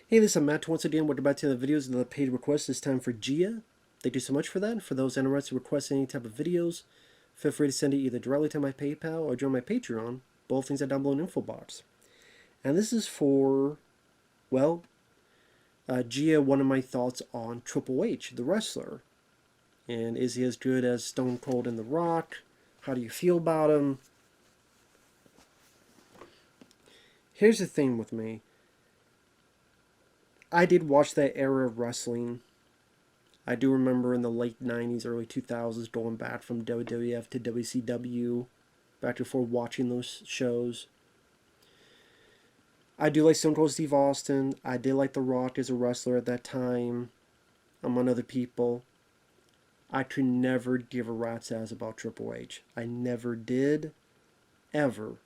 Hey, this is Matt once again. Welcome back to the videos and the paid request. This time for Gia. Thank you so much for that. And for those interested in requesting any type of videos, feel free to send it either directly to my PayPal or join my Patreon. Both things are down below in the info box. And this is for, well, Gia, one of my thoughts on Triple H, the wrestler. And is he as good as Stone Cold and The Rock? How do you feel about him? Here's the thing with me. I did watch that era of wrestling. I do remember in the late 90s, early 2000s, going back from WWF to WCW, back before watching those shows. I do like Stone Cold Steve Austin. I did like The Rock as a wrestler at that time, among other people. I could never give a rat's ass about Triple H. I never did, ever.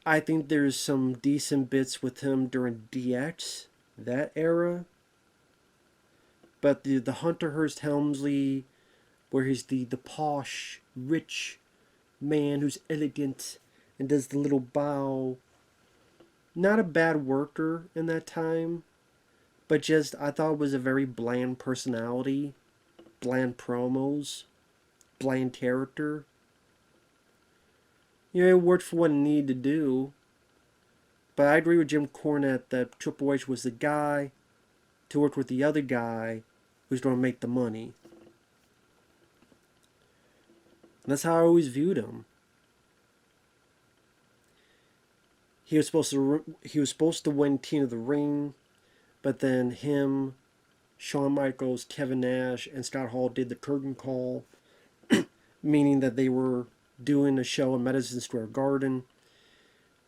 I think there's some decent bits with him during DX, that era. But the Hunter Hearst Helmsley, where he's the posh, rich man who's elegant and does the little bow. Not a bad worker in that time, but just I thought it was a very bland personality, bland promos, bland character. You know, it worked for what it needed to do. But I agree with Jim Cornette that Triple H was the guy to work with the other guy who's going to make the money. And that's how I always viewed him. He was supposed to win King of the Ring, but then him, Shawn Michaels, Kevin Nash, and Scott Hall did the curtain call, meaning that they were doing a show in Madison Square Garden.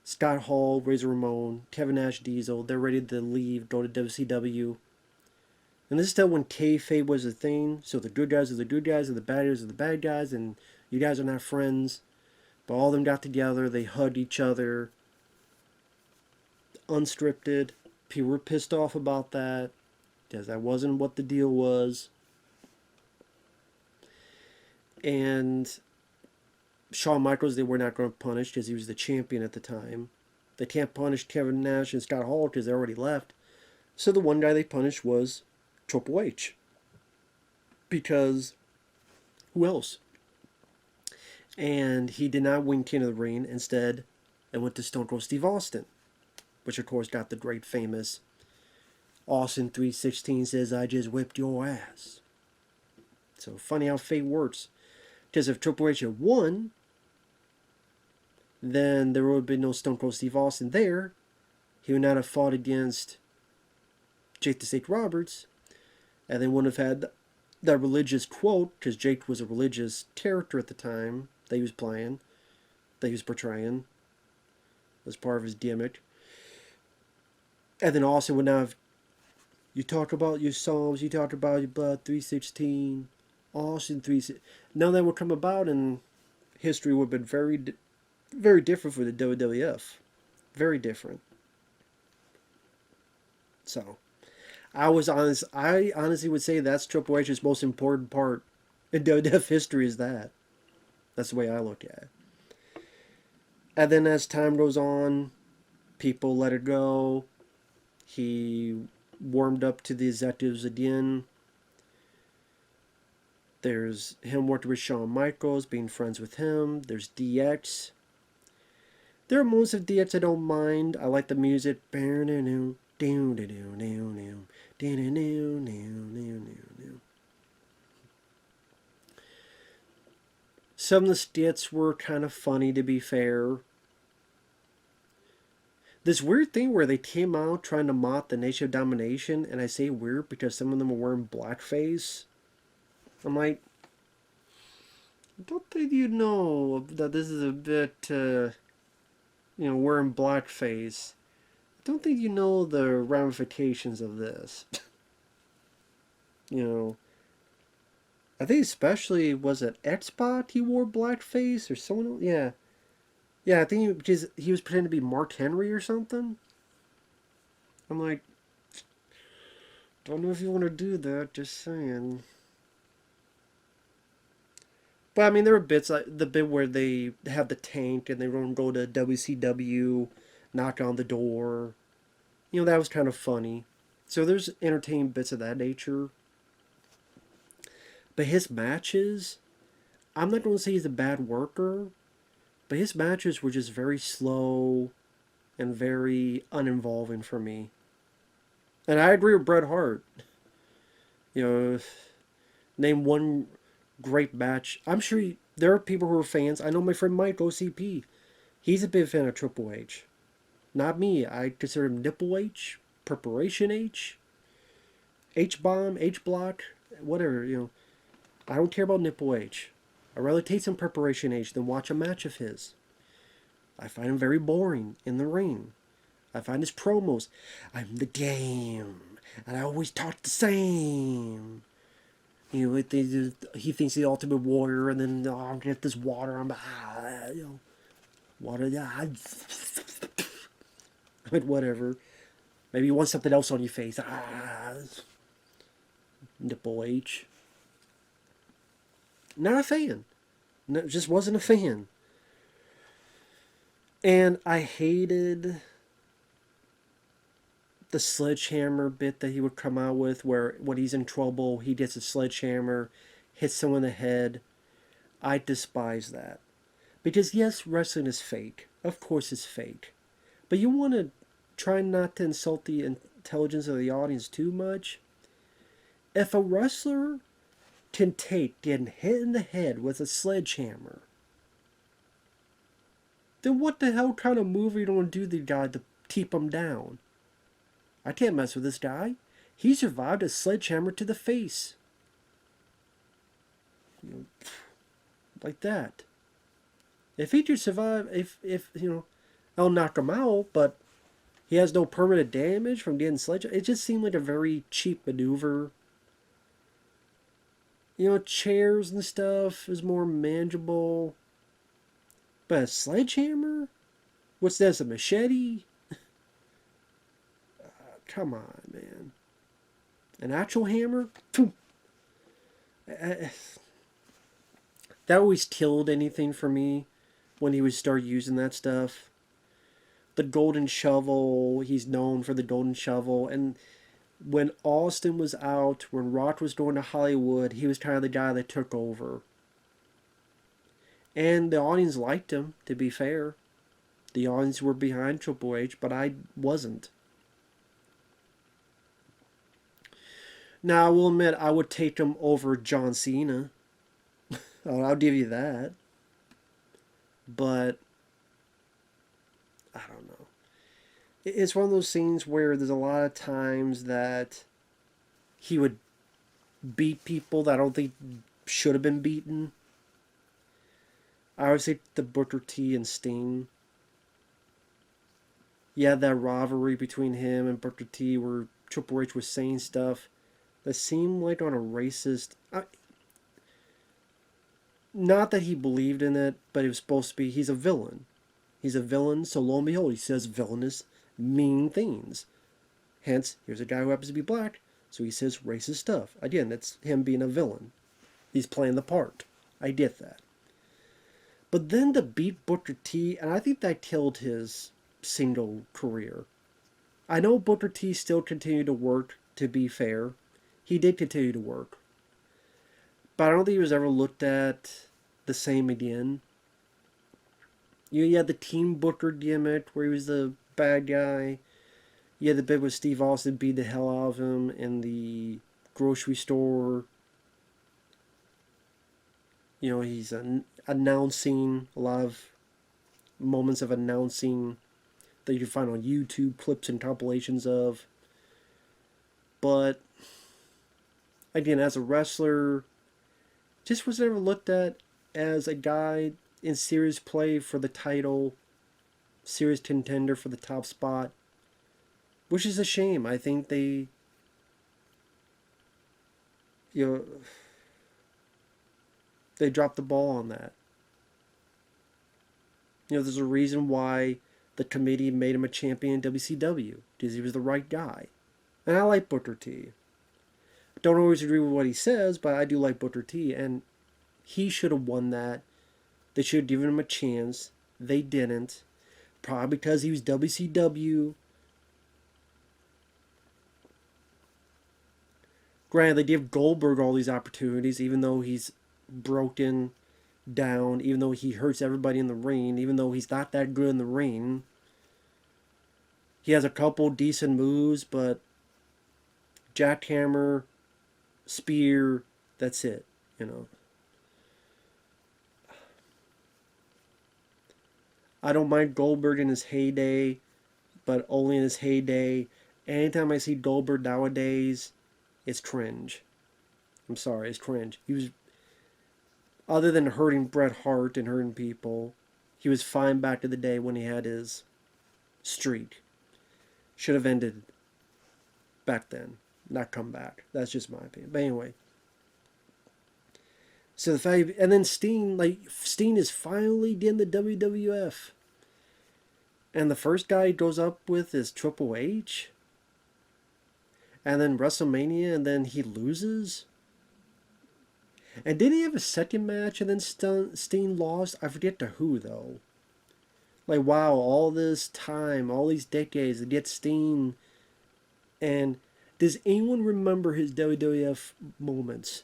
Scott Hall, Razor Ramon, Kevin Nash, Diesel, they're ready to leave, go to WCW. And this is still when kayfabe was a thing, so the good guys are the good guys, and the bad guys are the bad guys, and you guys are not friends. But all of them got together, they hugged each other, unscripted. People were pissed off about that, because that wasn't what the deal was. And Shawn Michaels, they were not going to punish because he was the champion at the time. They can't punish Kevin Nash and Scott Hall because they already left. So the one guy they punished was Triple H. Because who else? And he did not win King of the Ring. Instead, it went to Stone Cold Steve Austin, which of course got the great famous Austin 316 says, "I just whipped your ass." So funny how fate works. Because if Triple H had won, then there would have been no Stone Cold Steve Austin there. He would not have fought against Jake the Snake Roberts, and they wouldn't have had that religious quote, because Jake was a religious character at the time that he was playing, that he was portraying as part of his gimmick. And then Austin would not have, you talk about your Psalms, you talk about your blood 316, Austin 316. None of that would come about, and history would have been very different for the WWF. Very different. So, I honestly would say that's Triple H's most important part in WWF history is that. That's the way I look at it. And then as time goes on, people let it go. He warmed up to the executives again. There's him working with Shawn Michaels, being friends with him. There's DX. There are moments of DX I don't mind. I like the music. Some of the skits were kind of funny, to be fair. This weird thing where they came out trying to mock the Nation of Domination, and I say weird because some of them were wearing blackface. I'm like, I don't think you know that this is a bit, wearing blackface. I don't think you know the ramifications of this. I think especially, was it X-Bot he wore blackface or someone else? Yeah. Yeah, I think because he was pretending to be Mark Henry or something. I'm like, don't know if you want to do that, just saying. But I mean, there were bits like the bit where they have the tank and they don't go to WCW knock on the door. You know, that was kind of funny. So there's entertaining bits of that nature. But his matches, I'm not going to say he's a bad worker, but his matches were just very slow and very uninvolving for me. And I agree with Bret Hart. You know, name one great match. I'm sure there are people who are fans. I know my friend Mike, OCP. He's a big fan of Triple H. Not me. I consider him Nipple H, Preparation H, H-Bomb, H-Block, whatever, you know. I don't care about Nipple H. I'd rather take some Preparation H than watch a match of his. I find him very boring in the ring. I find his promos, I'm the game, and I always talk the same. You know, he thinks the Ultimate Warrior, and then I'll get this water. You know, water. But whatever. Maybe you want something else on your face. Nipple H. Not a fan. No, just wasn't a fan. And I hated the sledgehammer bit that he would come out with, where when he's in trouble, he gets a sledgehammer, hits someone in the head. I despise that. Because yes, wrestling is fake. Of course it's fake. But you want to try not to insult the intelligence of the audience too much. If a wrestler can take getting hit in the head with a sledgehammer, then what the hell kind of move are you going to do to the guy to keep him down? I can't mess with this guy. He survived a sledgehammer to the face. You know, like that. If he could survive, if you know, I'll knock him out, but he has no permanent damage from getting sledgehammer. It just seemed like a very cheap maneuver. You know, chairs and stuff is more manageable. But a sledgehammer? What's this, a machete? Come on, man. An actual hammer? That always killed anything for me when he would start using that stuff. The golden shovel, he's known for the golden shovel. And when Austin was out, when Rock was going to Hollywood, he was kind of the guy that took over. And the audience liked him, to be fair. The audience were behind Triple H, but I wasn't. Now, I will admit, I would take him over John Cena. I'll give you that. But, I don't know. It's one of those scenes where there's a lot of times that he would beat people that I don't think should have been beaten. I would say the Booker T and Sting. Yeah, that rivalry between him and Booker T where Triple H was saying stuff that seemed like on a racist... not that he believed in it, but it was supposed to be... He's a villain. He's a villain, so lo and behold, he says villainous, mean things. Hence, here's a guy who happens to be black, so he says racist stuff. Again, that's him being a villain. He's playing the part. I get that. But then to beat Booker T, and I think that killed his single career. I know Booker T still continued to work, to be fair. He did continue to work. But I don't think he was ever looked at the same again. You had the Team Booker gimmick where he was the bad guy. You had the bit with Steve Austin beat the hell out of him in the grocery store. You know, he's announcing a lot of moments of announcing that you can find on YouTube, clips and compilations of. But, again, as a wrestler, just was never looked at as a guy in serious play for the title, serious contender for the top spot, which is a shame. I think they, they dropped the ball on that. There's a reason why the committee made him a champion in WCW, because he was the right guy. And I like Booker T. Don't always agree with what he says, but I do like Booker T, and he should have won that. They should have given him a chance. They didn't. Probably because he was WCW. Granted, they give Goldberg all these opportunities, even though he's broken down, even though he hurts everybody in the ring, even though he's not that good in the ring. He has a couple decent moves, but jackhammer, spear, that's it, you know. I don't mind Goldberg in his heyday, but only in his heyday. Anytime I see Goldberg nowadays, it's cringe. I'm sorry, it's cringe. He was, other than hurting Bret Hart and hurting people, he was fine back in the day when he had his streak. Should have ended back then, not come back. That's just my opinion. But anyway. So the fact, and then Sting is finally in the WWF. And the first guy he goes up with is Triple H. And then WrestleMania, and then he loses. And didn't he have a second match and then Sting lost? I forget to who, though. Like, wow, all this time, all these decades to get Sting. And does anyone remember his WWF moments?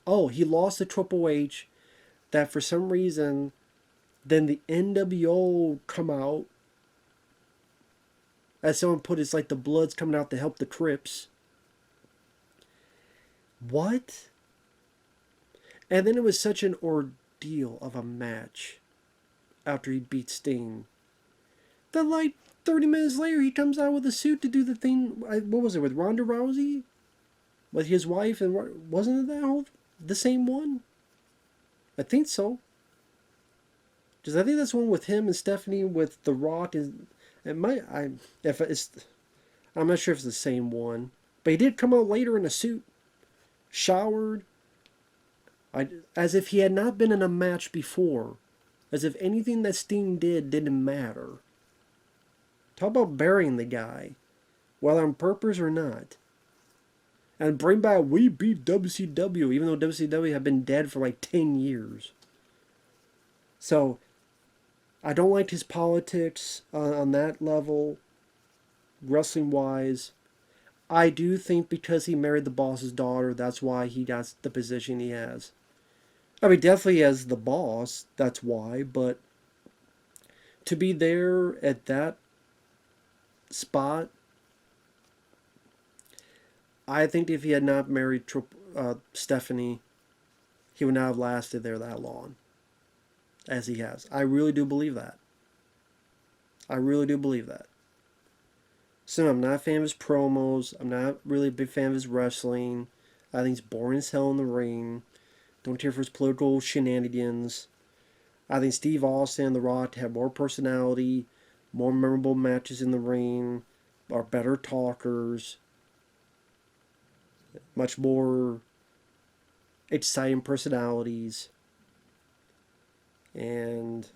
Oh, he lost to Triple H. That for some reason, then the NWO come out. As someone put it, it's like the Blood's coming out to help the Crips. What? And then it was such an ordeal of a match after he beat Sting. Then like 30 minutes later, he comes out with a suit to do the thing. What was it, with Ronda Rousey? With his wife? And wasn't it that whole, the same one? I think so. Because I think that's one with him and Stephanie with The Rock. I'm not sure if it's the same one. But he did come out later in a suit. Showered. As if he had not been in a match before. As if anything that Sting did didn't matter. Talk about burying the guy. Whether on purpose or not. And bring back, we beat WCW. Even though WCW had been dead for like 10 years. So, I don't like his politics on that level, wrestling-wise. I do think because he married the boss's daughter, that's why he got the position he has. I mean, definitely as the boss, that's why, but to be there at that spot, I think if he had not married Stephanie, he would not have lasted there that long. As he has. I really do believe that. I really do believe that. So I'm not a fan of his promos. I'm not really a big fan of his wrestling. I think he's boring as hell in the ring. Don't care for his political shenanigans. I think Steve Austin and The Rock have more personality, more memorable matches in the ring, are better talkers, much more exciting personalities. And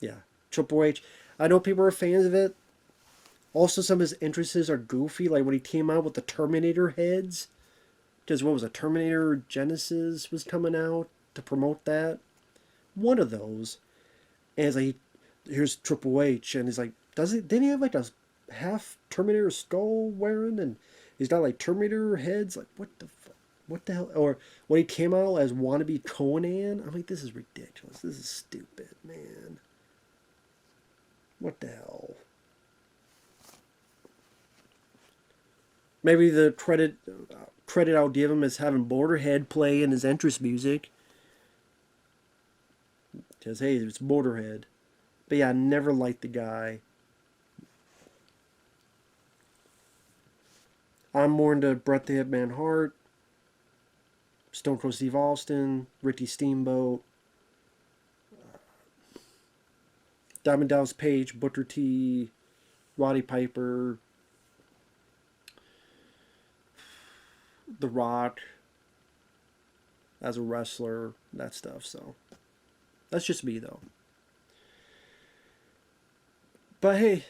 yeah, Triple H, I know people are fans of it. Also, some of his entrances are goofy, like when he came out with the Terminator heads. Because what was it, Terminator Genesis was coming out to promote that. One of those. And it's like, here's Triple H, and he's like, didn't he have like a half Terminator skull wearing? And he's got like Terminator heads? Like, what the fuck? What the hell? Or when he came out as wannabe Conan, I'm like, this is ridiculous. This is stupid, man. What the hell? Maybe the credit I'll give him is having Borderhead play in his entrance music. Because, hey, it's Borderhead. But yeah, I never liked the guy. I'm more into Bret the Hitman Hart, Stone Cold Steve Austin, Ricky Steamboat, Diamond Dallas Page, Booker T, Roddy Piper, The Rock as a wrestler, that stuff. So that's just me, though. But hey,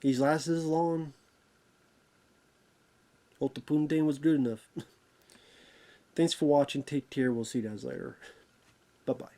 he's lasted as long. Ultipunte was good enough. Thanks for watching. Take care. We'll see you guys later. Bye-bye.